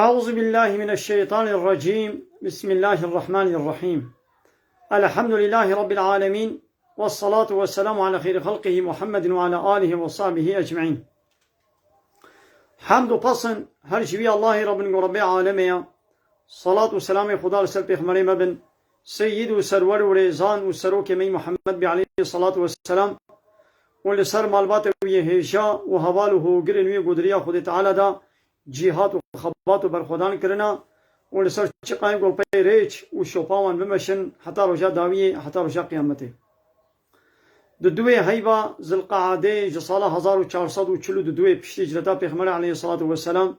أعوذ بالله من الشيطان الرجيم. بسم الله الرحمن الرحيم. الحمد لله رب العالمين، والصلاة والسلام على خير خلقه محمد وعلى آله وصحبه أجمعين. حمد و پسند هر شوی الله رب رب عالمه. صلاة و سلام خدا رسل پیغمبر مبن سید و سرور و ریزان و سروک می محمد بی علیه الصلاة والسلام و لسر مالبات وی هیشا و حوال و گرن وی قدریا خود تعالی دا جهات و خبات و برخودان کرنا و لسر چقایم گل پی ریچ و شوپاوان بمشن حتی رجا داویه حتی رجا قیامته. دوی هیبا ذوالقعده جساله 1442 دوی پشت هجرتا پیغمبر علیه الصلاة والسلام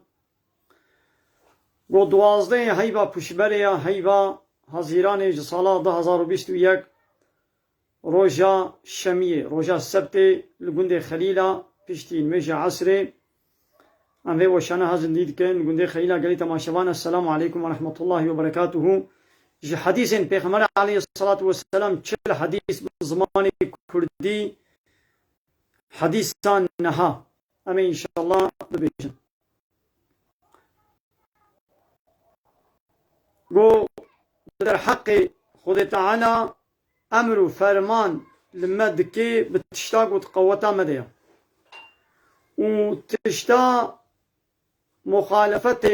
و 12 هیبا پشبریا هیبا هزیران جساله 2021 روژا شمیه روژا سبت لگند خلیلا پشتی نمیجا عصره ام وی وشانه هزن دید کن لگند خلیلا گلی تماشوان. السلام علیکم و رحمت الله و برکاته. جه حدیث پیغمبر علیه الصلاة والسلام چل حدیث زمان کردی حدیثان نها اما انشاءالله ببیشن گو در حق خود تعالی امر و فرمان لما دکی بتشتاق و تقوتا مدیا و تشتا مخالفت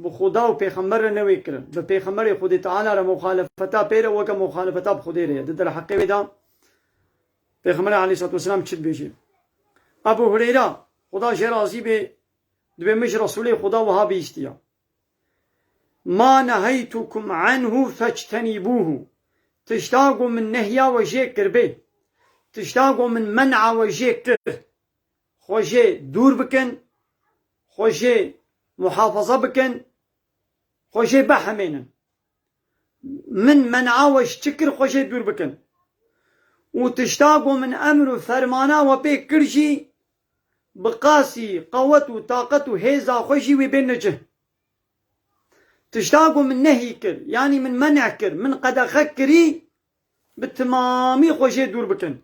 بخدا و پیغمبر نوی کرن به پیغمبر خود تعالی را مخالفتا پیره وکا مخالفتا بخوده ره در حقی ویدا پیغمبر علیه الصلاة والسلام چید بیشه. ابو هریره خدا شرازی به دویمش رسول خدا وها بیستیا ما نهیتکم عنه فاجتنبوه. تشتاقوا من نهيا وجيك كربي تشتاقوا من منع وجيك كر خوشي دور بكن خوشي محافظة بكن خوشي بحمين من منع وجتكر خوشي دور بكن وتشتاقوا من أمر فرمانا وبيك كرشي بقاسي قوة وطاقة هيزا خوشي وبين نجه. تشتاقوا من نهي كر يعني من منع كر من قد خكري بالتمامي خوشي دور بكن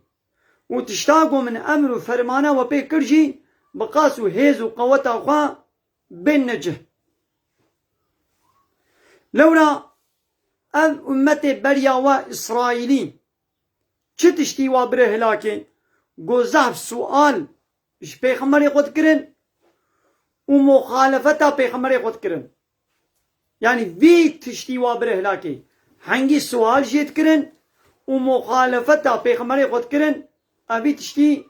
وتشتاقوا من أمر فرمانا وبيكرجي بقاسوا هيز وقوة أخوة بين نجه. لولا أمتي بريا وإسرائيلي چتشتي وابره هلاكي قوزاف سؤال إش بيخمري قد كرن ومخالفتا بيخمري قد كرن يعني في تشتي وابره هلاكي هنگي سؤال جيت كرن ومخالفتا بيخمري قد كرن أبي تشتي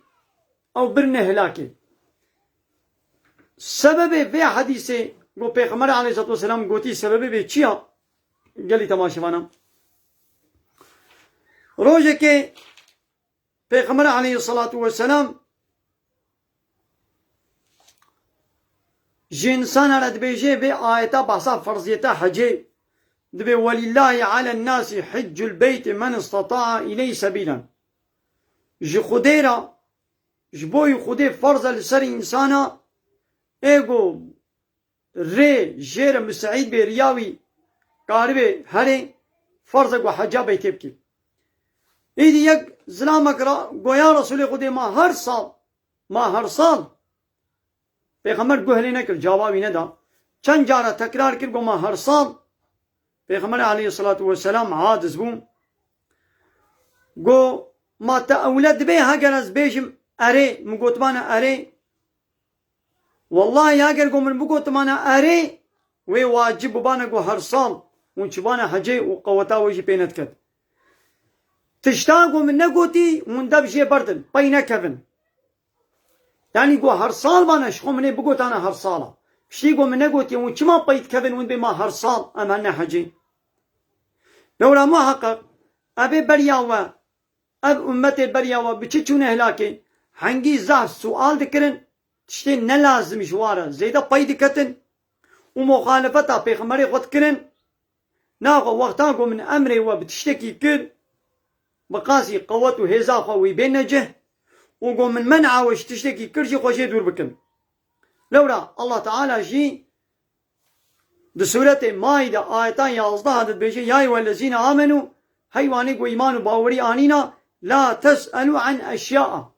أو برنه هلاكي. سبب في حديثه قو بيخمر عليه الصلاة والسلام قوتي سبب في چيا قالي تماشوانا روجه كي بيخمر عليه الصلاة والسلام جنسان على دبيجي في آيتا بحصا فرضيتا حجي دبي ولله على الناس حج البيت من استطاع إليه سبيلا. جي خديرا جبوي خدي فرض لسر إنسانا ايغو ري جير مسعيد برياوي قاربي هري فرض حجا بيتبكي ايدي يك زلامك قويا رسول خدي ما هر سال پیغمبر گوهلی نکرد جوابی ندا چند جارا تکرار کرد گو ما هر سال پیغمبر علیه الصلاة والسلام عادز بوم گو ما تا اولاد به هاگر از بیشم اره مگوتمان اره والله اگر گو من بگوتمان اره وی واجب بانا گو هر سال اون چبانا حجه و قوتا ویشی پینت کرد تشتا گو من نگوتی اون دب جه بردن پی نکفن يعني قو هر سال بانا شخو مني بقوت انا هر سالة بشي قو من نقوت يوم چما بيت كفن وين بما هر سال ام هنا حجي لولا محقق ابي برياوا اب امتي برياوا بچي چونه هلاكي هنگي زهر سؤال دكرن تشتي نلازم شوارا زيدا بيد كتن ومخالفتا بيغمري خود كرن ناغو وقتا قو من امري وبتشتكي كر بقاسي قوته هزافة ويبين نجه وقوم من منعه وش تشتكي كرشي خوشي دور بكن. لولا الله تعالى جي دو سورة مائدة آيتان يازده هدد بيجي يا أيها الذين آمنوا هيواني قو إيمان باوري آنينا لا تسألوا عن أشياء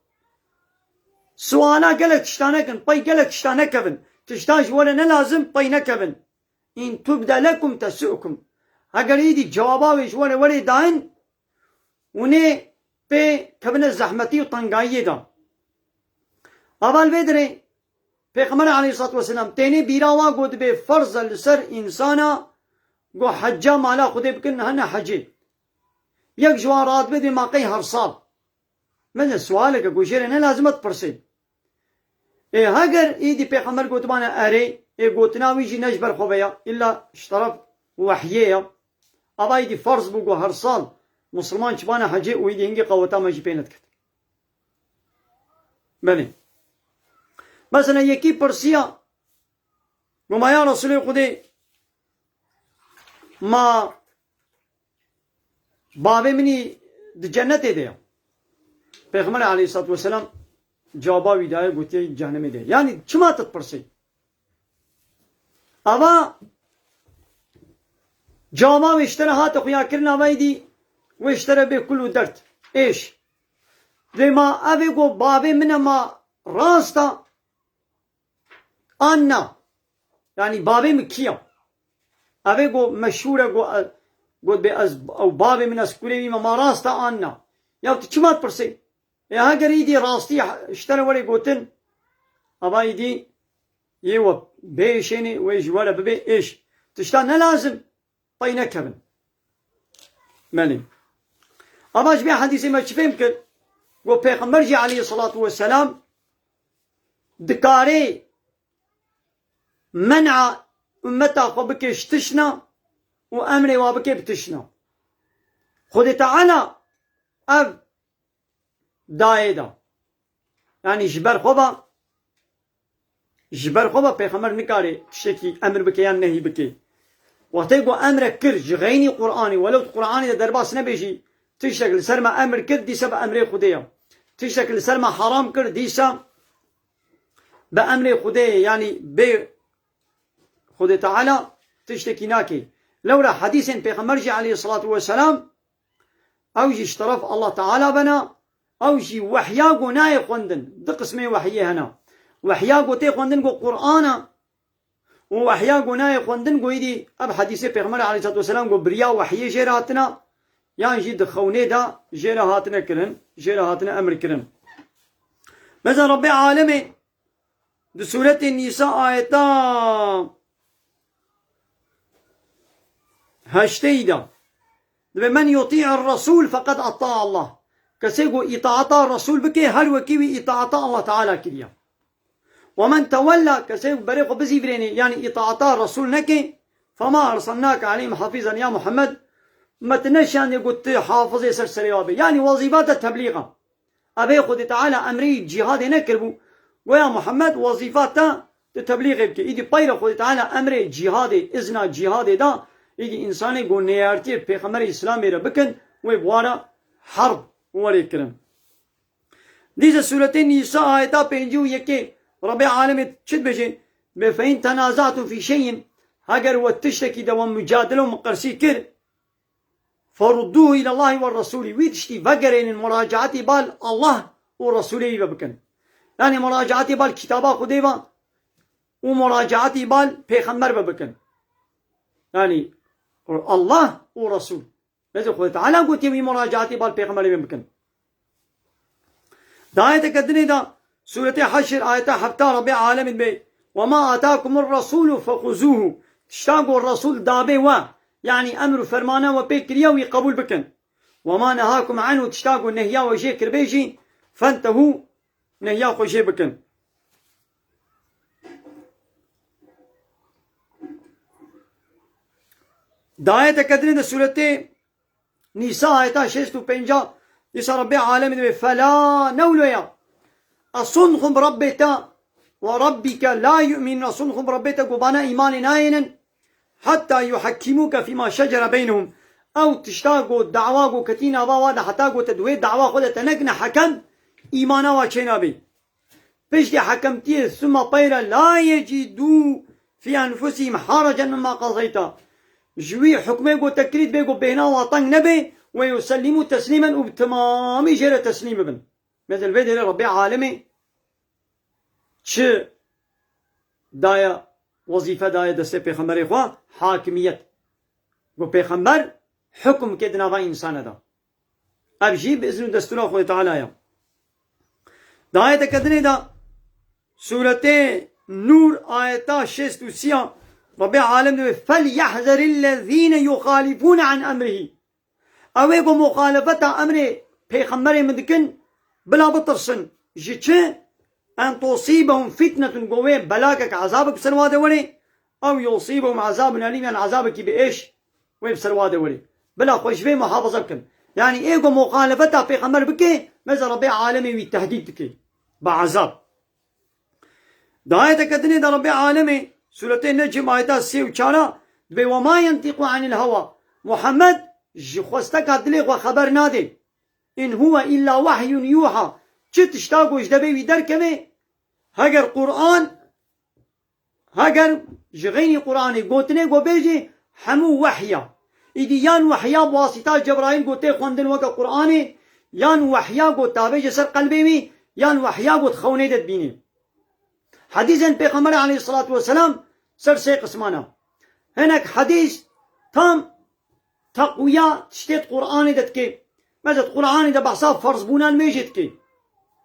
سوانا قلت تشتانكن باي قلت تشتانكبن تشتاش ولا نلازم باي نكبن إن تبدأ لكم تسؤكم اگر ایدی جواباوش ولی داین ونه به کبن زحمتی و تنگایی دا اول بدره پیغمبر علیه الصلاة والسلام تینی بیراوا گود به فرض لسر انسانا گو حجا مالا خوده بکن هنه حجی یک جوارات بده ماقی هر سال من سواله که گوشیره نه لازمت پرسی اگر ایدی پیغمبر گوت بانا اره گوتناویجی نجبر خوبیا الا اشترف وحیه اما ایدی فرض بگو هر سال مسلمان چبانه حجی و ایدی هنگی قوتا مجی پینت کد بله مثلا یکی پرسیا گما یا رسول خودی ما بابه منی د جنت ده پیغمبر علیه الصلاة والسلام جوابا ویدای گوتی جهنم ده یعنی چما تت پرسی اما جامع اشترى هات خويا كرنا ويدي واشترى بكل درت ايش لما ابيقو بابي من ما راستا انا يعني بابي مكيا ابيقو مشهوره قول بأز او بابي من اسكولي ما راستا انا يا تشمات برسي يا هاجر يدي راستي اشترى ولي قوتن ابا يدي يو بيشيني ويج ولا ببي ايش تشتان لازم طينا كبن مالي أباش بيا حديثي ما تشفهم كد وبيغمبر جي عليه الصلاة والسلام دكاري منع أمتا خبكي اشتشنا وأمري وابكي بتشنا خد تعالى أب دايدا يعني جبر خبا بيغمبر نكاري تشكي أمر بكي يعني نهي بكي وقتی گو امر کر جغینی قرآنی ولو قرآنی در باس نبیشی تشتغل سر ما امر کر دیسا با امر خودیا تشتغل سر ما حرام کر دیسا با امر خودیا یعنی به خود تعالی تشتكي ناكي لولا حديث پیغمبر عليه الصلاة والسلام اوجي اشترف الله تعالى بنا اوجي وحياقو ناي خوندن دي قسمي وحيه هنا وحياقو تي خوندن قو قرآنا وحياقو ناي خوندن قو يدي اب حديث پیغمبر عليه الصلاة والسلام قو بريا وحيه جيراتنا يعني جي دخوني دا جيراتنا كرن جيراتنا امر كرن مثلا رب عالمي دي سورة النساء آيتا هشتيدا من يطيع الرسول فقد أطاع الله كسيقو إطاعة الرسول بكي هل وكيوي إطاعة الله تعالى كريا ومن تولى كسيقو بريقو بزي بريني يعني إطاعة الرسول نكي فما أرسلناك عليهم حافظا يا محمد ما تنشان يقول حافظ سرسري وابي يعني وظيفات التبليغ أبي خد تعالى أمري جهاد نكربو ويا محمد وظيفات التبليغ بكي إيدي بايرا خد تعالى أمري جهاد إذنا جهاد دا إيدي إنساني قول نيارتي بيغمبر إسلامي ربكن ويبوارا حرب ولي كرم ديزا سورتين نساء آيتا بينجو يكي ربي عالمي تشد بجي فإن تنازعتم في شيء هاجر وتشتكي دوام مجادلة ومقرسي كر فردوه إلى الله والرسول ويدشتي فقرين المراجعة بال الله ورسوله ببكن يعني مراجعة بال كتابا خديبا ومراجعة بال بيغمبر ببكن يعني الله ورسول لذلك قلت تعالى قلت يمي مراجعتي بالبيغمبر بمكن دا آية كدني دا سورة حشر آية حبتا ربي عالم بي وما آتاكم الرسول فخذوه تشتاقوا الرسول دابي و يعني أمر فرمانا وبيكريا ويقبول بكن وما نهاكم عنه تشتاقوا نهيا وشيكر بيجي فانتهوا نهيا وشي بكن داية كدرين دا سورة نساء آية شيستو بينجا يسا ربي عالم فلا نولويا أصنخم ربتا وربك لا يؤمن أصنخم ربتا قبانا إيمان ناينا حتى يحكموك فيما شجر بينهم أو تشتاقوا دعواقوا كتينا باوادا حتاقوا تدوي دعوا خودة تنقنا حكم إيمانا وچينا بي بشتي حكمتي ثم طيرا لا يجدوا في أنفسهم حرجا مما قضيتا جوي حكمه قو تكريد بيقو بينا وطن نبي ويسلموا تسليما وبتمام جرى تسليم ابن مثل الفيديو ربي عالمي چه دايا وظيفة داية دستي پیغمبر إخوة حاكمية و پیغمبر حكم كدنا با إنسان دا أبجي بإذن دستور أخوة تعالى يا داية كدني دا سورة نور آية 6 رب العالمين فليحذر الذين يخالفون عن أمره أويكو مخالفة أمره پیغمبر مدكن بلا بطرسن جيتش أن تصيبهم فتنة قوية بلاكك عذابك بسرواده ولي أو يصيبهم عذاب أليم يعني عذابك بإيش وبسرواده ولي بلا خوش في محافظة بكن يعني إيكو مخالفة پیغمبر بكي ماذا رب العالمين والتهديد بكي بعذاب دعاية كدني دا رب العالمين سورة النجم آيات 3 و4 وما ينطق عن الهوى محمد جخوستك هدلي وخبر نادي إن هو إلا وحي يوحى چه تشتاقو اجدبه ويدر كمي هگر قرآن هگر جغيني قرآني قوتني قو بيجي حمو وحيا إدي يان وحيا بواسطة جبرائيل قوتي خوندن وكا قرآني يان وحيا قو تابي جسر قلبي مي يان وحيا قو تخوني دد بيني حديثا پیغمبر عليه الصلاة والسلام سر سي قسمانا هناك حديث تام تقويا تشتيت قرآني دد كي ماذا قرآني دا بحساب فرض بونا الميجد كي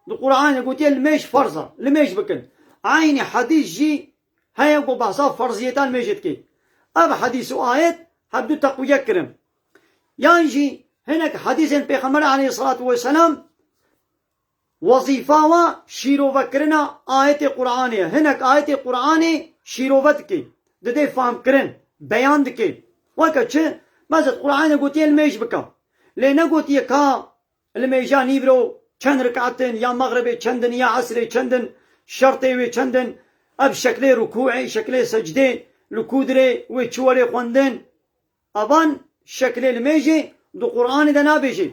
القرآن قلت الميش فرضة الميش بكن عيني حديث جي هيا قو بحساب فرضيتان ميجد كي أب حديث آيات هبدو تقوية كرم يانجي هناك حديث پیغمبر عليه الصلاة والسلام وظيفة و شيرو بكرنا آيات قرآن هناك آيات قرآن شيرو بكي دي فهم كرن بيان دكي وكا چه ماذا القرآن قلت الميش بكا لأنه قلت يكا الميجا نيبرو چند ركعتين يا مغربي چندن يا عصري چندن شرطي و چندن اب شكل ركوعي شكل سجدي لكودري و چوري خوندن ابان شكل الميجي دو قرآن دا نابيجي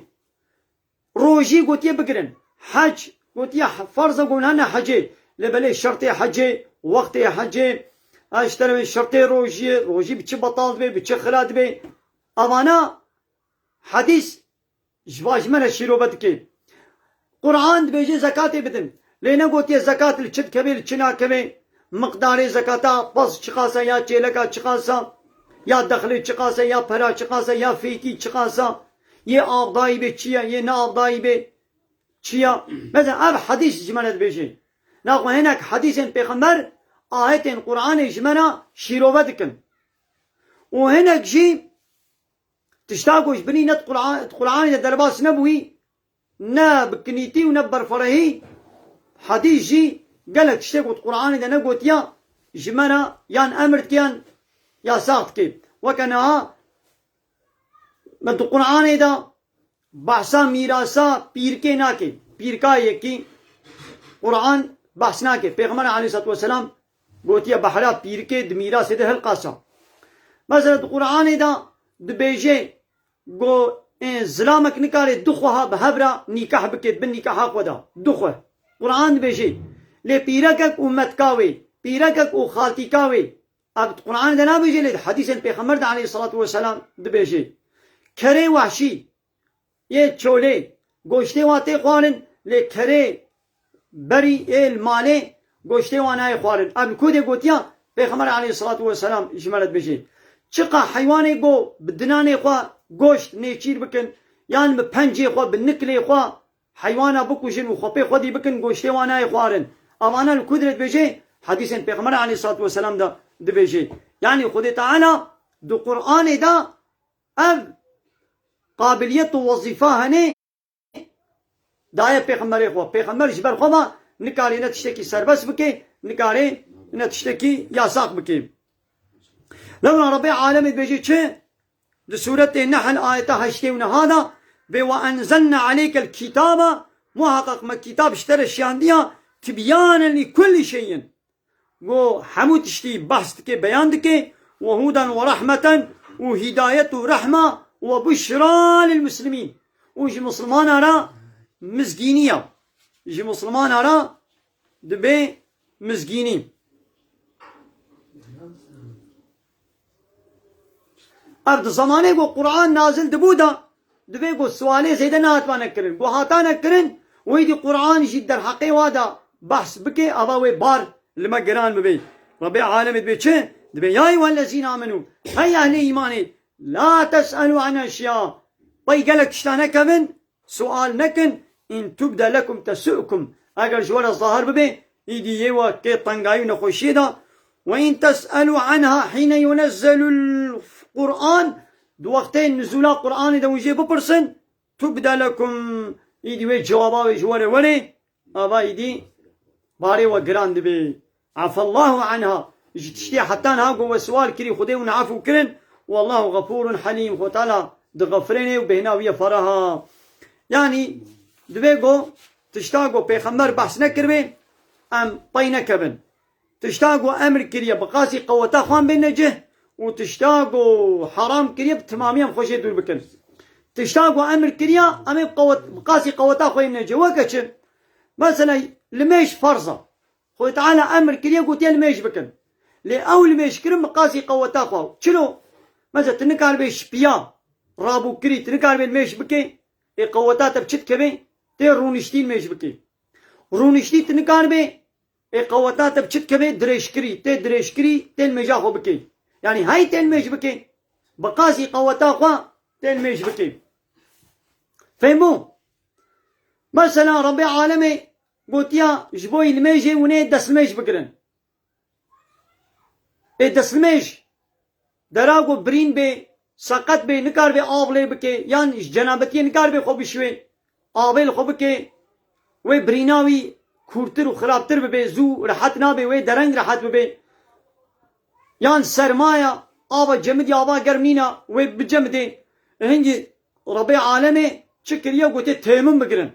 روجي قلت بكرن حج قلت فرض قلنا حجي لبلي شرطي حجي وقتي حجي اشتري شرطي روجي بچه بطال بي بچه خلات بي ابانا حديث جواج من الشيرو بدكي قرآن بيجي زكاة بدن لأنه قلت زكاة الشد كبير الشنا كبير مقدار زكاة بس چقاسا يا چيلكا چقاسا يا دخل چقاسا يا پرا چقاسا يا فيكي چقاسا ये आबदाई बे चिया ये ना आबदाई बे चिया مثلا अब حديث جمانت بيجي ناقو هناك حديث پیغمبر آيات قرآن جمانا شيروبت كن وهناك جي تشتاقوش بني نت قرآن درباس نبوي نا بكنيتي ونبر فرهي حديث جي قالك تشتاقوت قرآن دا نقوت يا جمانا يان أمرت يان يا ساقت كي وكانها من القرآن دا بحثا ميراسا بيركي ناكي بيركا يكي قرآن بحث ناكي پیغمبر عليه الصلاة والسلام قوت يا بحرا بيركي دميراسي ده هلقاسا مثلا القرآن دا دبيجي قو زلامك نكاري دخوها بهبرا نكاح بكت بالنكاح قدا دخوه قرآن بيجي لي بيركك ومتكاوي بيركك وخالتكاوي اب القرآن دا نا بيجي لي حديث پیغمبر عليه الصلاة والسلام دبيجي كري وحشي ये चोले गोश्ते वाते ख्वारन ले खरे बरी एल माले गोश्ते वानाए ख्वारन अब खुदे गोतिया पैगंबर अलैहि सलातु वसलाम इजमलत बेजे चका حيواني गो بدنانه ख्वा गोश्त नेचीर बकन यान में पंजे ख्वा बनकले ख्वा حيوانا بكوشن وخبي خدي بكن गोश्ते वानाए ख्वारन अमाना القدرت बेजे حديث पैगंबर अलैहि सलातु वसलाम दा दबेजे यानी खुद ताला दो कुरान दा अब قابلیت و وظیفه هنه دایه پیغمبر خو پیغمبر جبر خو ما نکاری نتشتکی سربس بکی نکاری نتشتکی یاساق بکی لما رب العالمين بيجي چه ده سورة النحل آية 8 هذا وأنزلنا عليك الكتاب محقق ما كتاب اشترى الشاندية تبيانا لكل شيء و حمود تشتي بحث كي بيان دكي وهدى ورحمة وهداية ورحمة وبشرى للمسلمين وجي مسلمان أرى مزجينية يجي مسلمان أرى دبي مزجيني أرد زمانه کو قرآن نازل دبودا دبي کو سوالي زيدا ناتما نكرن کو هاتا نكرن ويدي قرآن يجي در حقي وادا بحث بكي أضاوي بار لما قران ببي رب العالمين دبي چه دبي يا أيها الذين آمنوا هيا أهل إيماني لا تسألوا عن أشياء باي قالك اشتانا كبن سؤال نكن إن تبدأ لكم تسؤكم أجر جوار الظاهر ببي إيدي يوا كي طنقايو نخوشي دا وإن تسألوا عنها حين ينزل القرآن دو وقتين نزول القرآن دا وجي ببرسن تبدأ لكم إيدي وي جوابا جوار ولي أبا إيدي باري وقران دبي عفى الله عنها جتشتي حتى نهاقو وسؤال كري خدي ونعفو كرن والله غفور حليم خو تعالى دغفريني وبهنا ويا فرها يعني دبيغو تشتاقو بيخمر بحث نكربي ام بينا كبن تشتاقو امر كريا بقاسي قوتا خوان بينجه وتشتاقو حرام كريا بتماميا خوشي دور بكن تشتاقو امر كريا ام بقاسي قوتا خوين نجه وكتش مثلا لميش فرضه خو تعالى امر كريا قلت لميش بكن لأول ميش كرم بقاسي قوتا خو شنو مثلا تنكار بيش بيا رابو كري تنكار بين ميش بكي اي قوتات بچت كبي تي رونشتين ميش بكي رونشتي تنكار بي اي قوتات بچت كبي دريش كري تي دريش كري تين ميجاخو بكي يعني هاي تين ميش بكي بقاسي قوتا خوا تين ميش بكي فهمو مثلا ربي عالمي قلت يا جبوي الميجي وني دس ميش بكرن اي دس ميش دراغو برين بي سقط بي نكار بي آغلي بكي يعني جنابتي نكار بي خوب شوي آبيل خوب بكي وي بريناوي كورتر وخرابتر ببي زو رحت نابي وي درنگ رحت ببي يعني سرمايا آبا جمدي آبا گرمينا وي بجمدي هنجي ربي عالمي شكر يا قوتي تيمم بكرن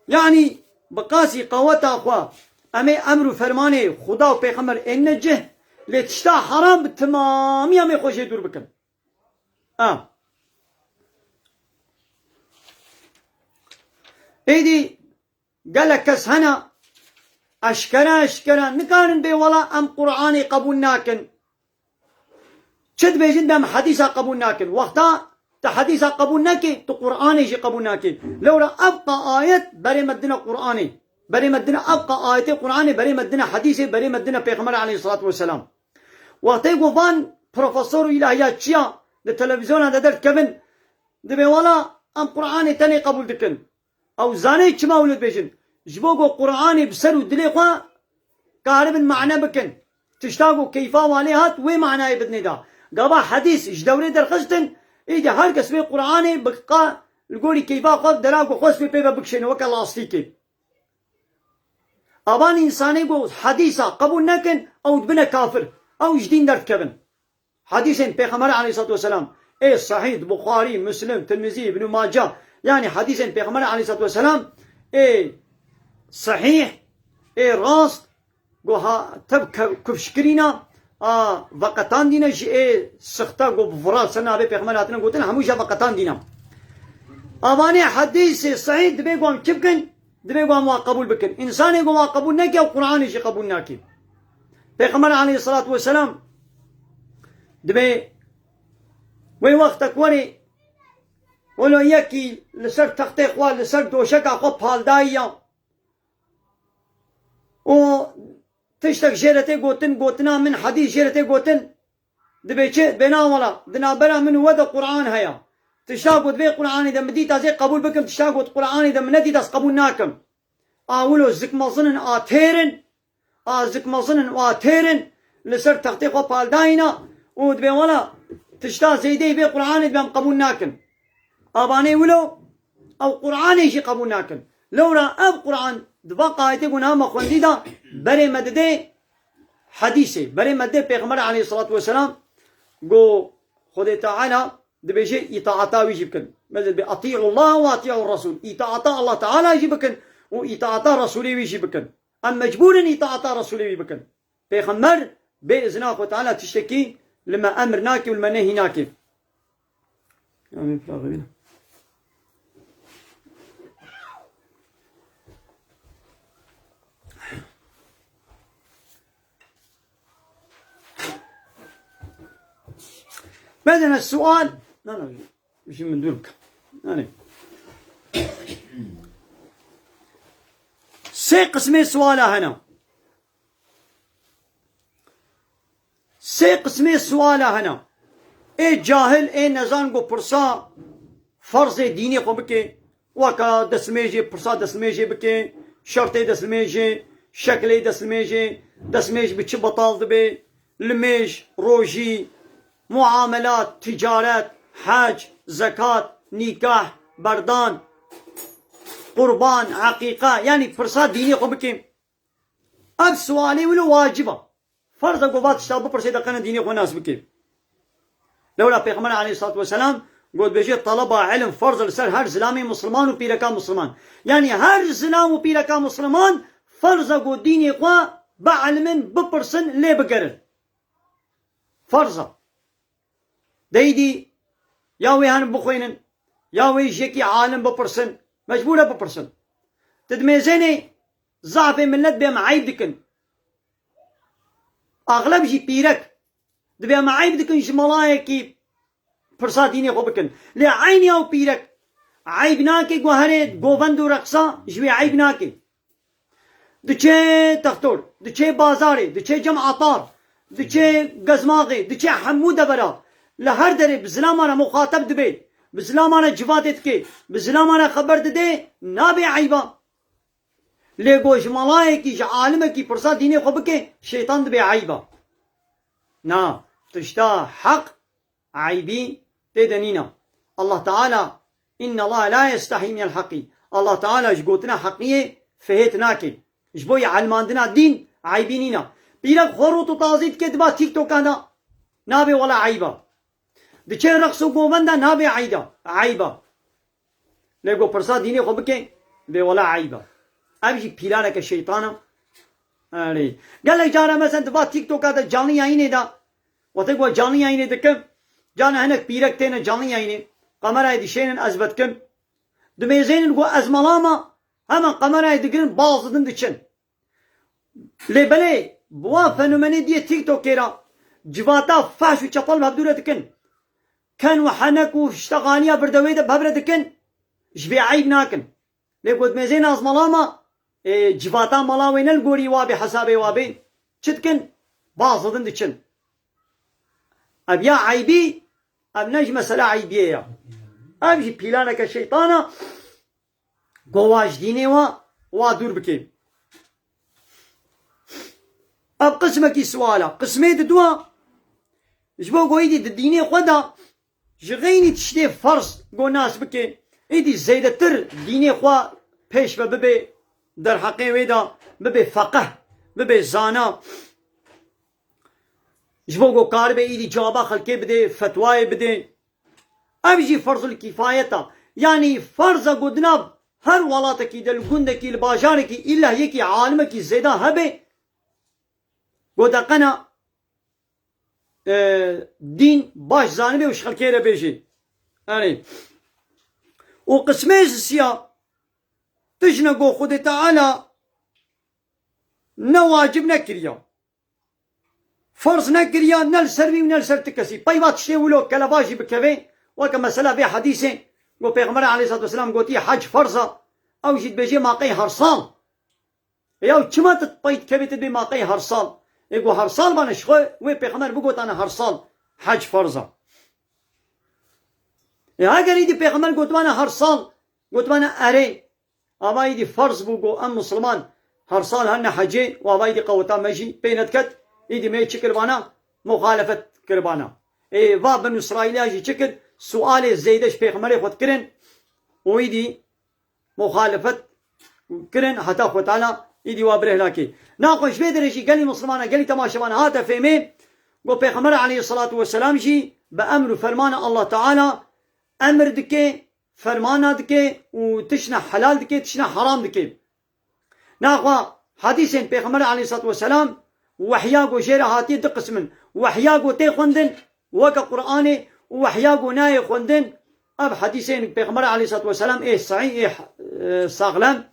يعني بقاسي قوتا اخوا امي امر فرماني خدا و پیغمبر انجه لتشتا حرام تمام يا مي خوشي دور بكن ايدي قالك كس هنا اشكرا نكارن بي ولا ام قرآني قبول ناكن شد بيجن دم حديثا قبول ناكن وقتا تحديثا قبول ناكي تو قرآني شي قبول ناكي لولا ابقى آيات بري مدنا قرآني بري مدنا ابقى آيات قرآني بري مدنا حديثي بري مدنا پیغمبر عليه الصلاة والسلام وقتا يقول بروفيسور الهيات شيا التلفزيون هذا درت كفن دبي ولا ام قرآني تاني قبول دكن او زاني كما ولد بيجن جبوكو قرآني بسرو دليقوا كاربن معنى بكن تشتاقو كيفا واليهات وي معنى بدني دا قابا حديث جدوري در خشتن ايجا هر كس بي قرآني بقى القولي كيفا خود دراقو خوش بي بيبا بكشين وكا لاستيكي ابان انساني قو حديثا قبول نكن او دبنا كافر او جدين درت كفن حديثين پیغمبر عليه الصلاة والسلام ايه صحيح بخاري مسلم ترمذي ابن ماجه يعني حديثين پیغمبر عليه الصلاة والسلام ايه صحيح ايه راست قوها تب كفشكرينا وقتان دينا ايه سختا قو بفراد سنة بي پیغمبر آتنا قوتنا هموشا وقتان دينا اواني حديث صحيح دبي قوام كبكن دبي قوام قبول بكن انساني قوام قبول ناكي او قرآني شي قبول ناكي پیغمبر عليه الصلاة والسلام دبي وي وقتك وري ولو يكي لسر تختي خواه لسر دوشك اخو پالدايا و تشتك جيرتي قوتنا من حديث جيرتي قوتن دبي چه بنا ولا دنابرا من ودا قرآن هيا تشتاقو دبي قرآن دا مدي تازي قبول بكم تشتاقو قرآن دا مندي تاز قبول ناكم اولو زك مظنن آتيرن لسر تختي خواه پالداينا ودبي ولا تشتا زيدي بي قرآن دبي قبول ناكن اباني ولو او قرآن يجي قبول ناكن لولا اب قرآن دبا قايتي قنها مخوندي دا بري مددي حديثي بري مددي پیغمبر عليه الصلاة والسلام قو خد تعالى دبي جي اطاعتا ويجي بكن مثل بي اطيعوا الله واطيعوا الرسول اطاعتا الله تعالى يجي بكن واطاعتا رسولي ويجي بكن ام مجبور اطاعتا رسولي ويجي بكن پیغمبر بإذن الله تعالى تشتكي لما أمرناك ولما نهيناك مثلا السؤال لا مش من دونك سي قسمي سؤالها هنا اي قسمي سؤال هنا اي جاهل اي نزان قو برسا فرض ديني خو بكي وكا دسميجي برسا دسميجي بكي شرطي دسميجي شكلي دسميجي دسميج بچ بطال دبي لميج روجي معاملات تجارات حج زكاة نكاح بردان قربان عقيقة يعني فرصة ديني خو بكي اب سوالي ولو واجبة فرض قوات اشتاب برسي دقنا ديني خو ناس بكي لولا پیغمبر عليه الصلاة والسلام قول بيجي طلبة علم فرض لسر هر زلامي مسلمان و بيركا مسلمان يعني هر زلام و بيركا مسلمان فرض قو ديني خو بعلمن بپرسن لي بقرن فرضة ديدي ياوي هن بخوينن ياوي جيكي عالم بپرسن مجبورة بپرسن تدميزيني ضعف ملت بهم عيب دكن اغلب جي بيرك دبهم عيب دكن جملايكي فرصة ديني خو بكن لي عيني او بيرك عيب ناكي گوهرت گوبند و رقصا جوي عيب ناكي دچه تختور دچه بازاري دچه جمع عطار دچه گزماغي دچه حمودة برا لهر دره بزلامانا مخاطب دبي بزلامانا جفاتت كي بزلامانا خبر دده نابي عيبا ليگوش ملايكي عالمكي فرصة ديني خو بكي شيطان دبي عيبا نا تشتا حق عيبي تدنينا الله تعالى إن الله لا يستحي من الحق الله تعالى جقوتنا حقية فهتناكي جبوي علماندنا دين عيبينينا بيرك خروط تازيد كدبا تيك توك انا نابي ولا عيبا دچه رقصو گوبندا نابي عيبا لگو پرسا ديني خو بكي بي ولا عيبا ابجي بيلانك الشيطان اري قال لك جانا مثلا دبا تيك توك هذا جاني يايني دا وتقوى جاني يايني دكم جانا هناك بيرك تينا جاني يايني قمرا يدشين ازبتكم دميزين نقول ازملاما هما قمرا يدقرن باصدن دچن لي بلي بوا فنومني دي تيك توك كيرا جواتا فاش وچپل مبدوره دكن كان وحنك واشتغانيا بردويدا ببره دكن جبي عيب ناكن لي قلت ميزين ازملاما جواتا ملاوين القوري وابي حسابي وابي چتكن باصدن دچن اب يا عيبي اب نج مسألة عيبية اب جي بيلانك الشيطانة قواج ديني وادور بكي اب قسمك سوالا قسمي دوا جبو قويدي ديني خدا جغيني تشتي فرص قو ناس بكي ايدي زيادة تر ديني خوا پیش ببي در حقي ويدا ببي فقه ببي زانا جبو قو كاربه ايدي جوابا خلقي بده فتواي بده ابجي فرض الكفاية يعني فرض قدنا هر ولاتكي دل گندكي الباجاركي الا يكي عالمكي زيدا هبه قد قنا دين باش زانبه وش خلقي بيجي يعني وقسمي السيا تجنقو خد تعالى نواجب نكريا فرض نكريا نل سربي ونل سرتكسي بايبات شتي ولو كلاباجي بكفي وكما مسألة في حديثه وبيغمر عليه الصلاة والسلام قوتي حج فرصة او جيت بيجي ماقي هرصال ياو كما تطبيت كبيت بي ماقي هرصال يقول هرصال بانا شخو وبيغمر بقوت انا هرصال حج فرصة يا اگر يدي بيغمر قوت بانا هرصال قوت بانا اري اما يدي فرص بقو ام مسلمان هرصال هن حجي وابا يدي قوتا مجي بينتكت يدي ما يشكل بانا مخالفة كربانا اي باب بنو اسرائيل يجي شكل سؤال زيدش بيغمر خود كرن ويدي مخالفة كرن حتى خود تعالى يدي وابره لكي ناقش بيدرشي قال لي مسلمانا قال لي تماشوانا هاتا فهمين قو بيغمر عليه الصلاة والسلام جي بأمر فرمان الله تعالى امر دكي فرمانا دكي وتشنا حلال دكي تشنا حرام دكي ناقوا حديثين بيغمر عليه الصلاة والسلام وحياقو جيرا هاتي دق قسمن وحياقو تي خوندن وكا قرآني وحياقو ناي خوندن اب حديثين بيغمر عليه الصلاة والسلام ايه صحيح ايه صاغلان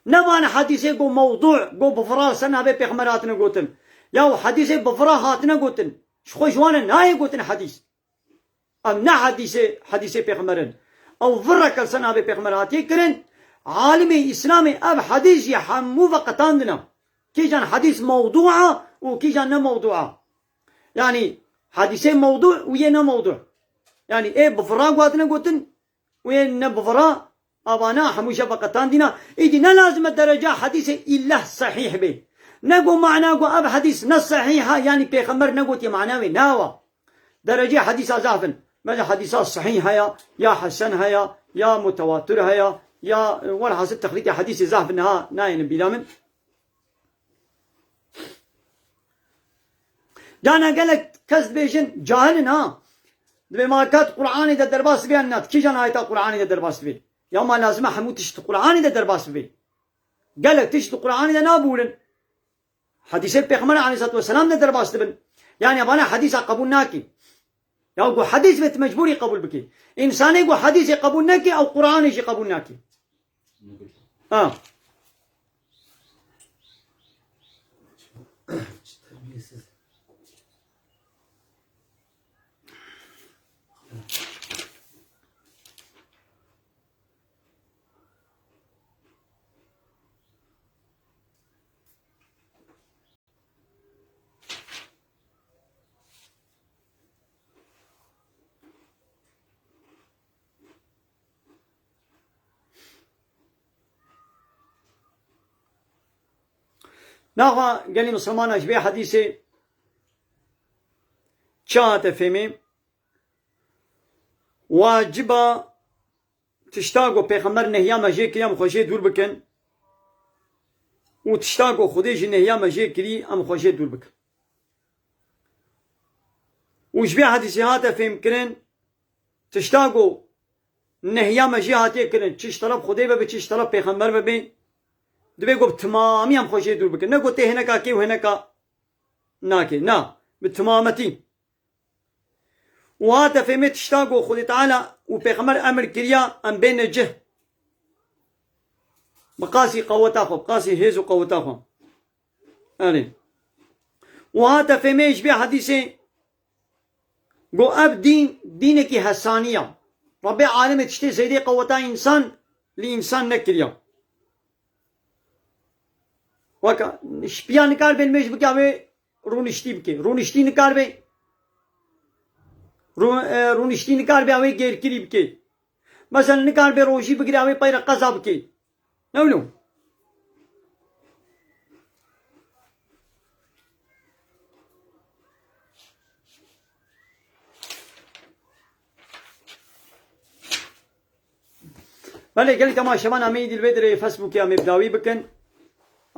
نبان حديثي قو موضوع قو بفرا سنة بي بيغمراتنا قوتن ياو حديثي بفرا هاتنا قوتن شخوش وانا ناي قوتن حديث ام نا حديثي بيغمرن او فرق سنة بي بيغمراتي كرن عالمي اسلامي اب حديث يحمو وقتاندنا كي جان حديث موضوعة وكي جان موضوعة يعني حديثين موضوع وينا موضوع يعني ايه بفرا قواتنا قوتن وين بفرا ابانا حموشه فقطان دينا ايدينا لازم الدرجة حديث إلا صحيح به نقو معنا قو اب حديث نص صحيحة يعني بيخمر نقوتي معناوي ناوا درجة حديث زافن ما حديثات صحيحة يا حسن يا متواتر يا ولا حسب تخليط حديث زافن ها ناين بلامن جانا قالك كذب بيجن جاهلنا بما كات قرآني ده درباس بي النات كي جانا آيات قرآني ده درباس بي يا ما لازم حمود تشت قرآني ده درباس بي قالك تشت قرآني ده نابولن حديث البيغمبر عليه الصلاة والسلام ده درباس بن يعني أبانا حديث قبول ناكي يا أقول حديث بيت مجبوري قبول بكي إنسان يقول حديث قبول ناكي أو قرآن يجي قبول ناكي ناغا قال لي مسلمان أشبه حديثي شاهت فهمي واجبا تشتاقو پیغمبر نهیا مجه کری ام خوشه دور بکن و تشتاقو خودش نهیا مجه کری ام خوشه دور بکن و شبه حدیثی هاته فهم کرن تشتاقو نهیا مجه هاته کرن چش طرف خوده ببه چش طرف پیغمبر ببه دبي قب تمامي هم خوشي دور بك نقول تي هناك كي وهناك ناكي نا بالتمامتي وهذا في مت اشتاقوا خذ تعالى وبيغمر امر كريا ام بين الجه مقاسي قوتاخو مقاسي هيزو قوتاخو يعني وهذا في ميش بي حديثي قو اب دينك حسانيه ربي عالم تشتي زيدي قوتا انسان لانسان نكريا وكا شبيا نكار بين مش بكي أبي رونشتي بكي رونشتي نكار بين رونشتي نكار بين أبي غير كري بكي مثلا نكار بين روشي بكي أبي باير قصا بكي نولو بله قال تمام شبان أمي دي البدر فيسبوك أمي بداوي بكن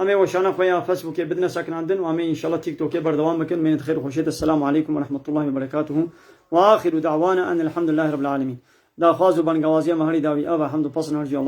أمي وشانا خويا فيسبوك بدنا ساكن عندنا وأمي إن شاء الله تيك توك بردوام مكن من خير وخشيت السلام عليكم ورحمة الله وبركاته وآخر دعوانا أن الحمد لله رب العالمين دا خوازو بان غوازيا مهري داوي أبا حمد بصنا هرجي الله